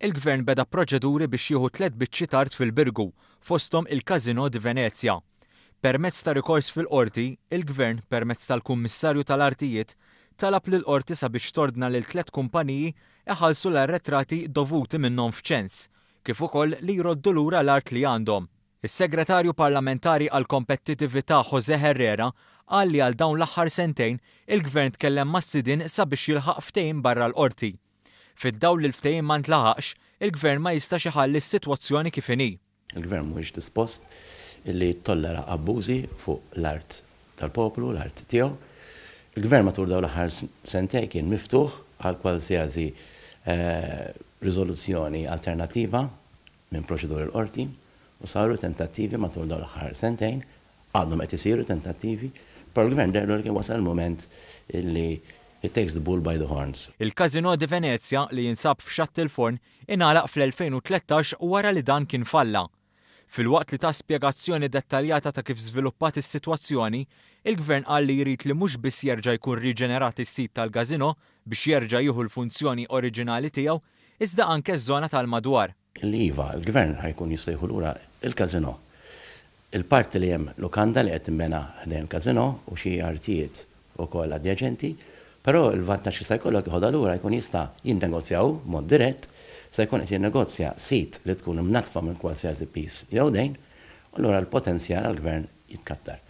Il-Gvern beda proċeduri biex jieħu 3 biċċiet art fil-Birgu, fosthom il-Casino di Venezia. Permezz ta' rikors fil-qorti, il-Gvern permezz tal-Kummissarju tal-Artijiet talab lill-qorti sabiex tordna lil 3 kumpaniji iħallsu l-arretrati dovuti minnhom f'ċens, kif ukoll li jroddu lura l-art li għandhom. Is-Segretarju Parlamentari għall Kompetittività José Herrera qal li għal dawn l-aħħar sentejn il-Gvern tkellem mas-sidin sabiex jilħaq ftehim barra l-qorti. Fid-dawl li l-ftehim ma ntlaħaqx, il-Gvern ma jistax iħalli s-sitwazzjoni kif inhi. Il-Gvern mhuwiex dispost illi jtollera abbużi fuq l-art tal-poplu, l-art tiegħu. Il-Gvern matul dawn l-aħħar sentej kien miftuħ għal qualsiasi riżoluzzjoni alternattiva minn proċeduri l-qorti u saru tentattivi matul dawn l-aħħar sentejn, għadhom qed isiru tentattivi, però l-Gvern derlu li kien wasal il-moment illi it takes the bull by the horns. Il-Casino di Venezia li jinsab f'Xatt il-Forn ingħalaq fl-2013 wara li dan kien falla. Filwaqt li ta' spjegazzjoni dettaljata ta' kif żviluppat is-sitwazzjoni, il-Gvern qal li jrid li mhux biss jerġa' jkun riġenerat is-sit tal-Casino biex jerġa' jieħu l-funzjoni oriġinali tiegħu, iżda anke ż-żona tal-madwar. Il-Iva, il-Gvern ħajkun jista' jieħu lura il-Casino. Il-parti li hemm lokanda li qed timbena ħdejn il-Casino u xi artijiet ukoll adjaċenti, però il-vantaġġ se jkollok jieħodha lura jkun jista' jinnegozjaw mod dirett, se jkun qed jinnegozja sit li tkun imnatfa minn qualsiasi piece jew dejn, allura l-potenzjal għall-Gvern jitkattar.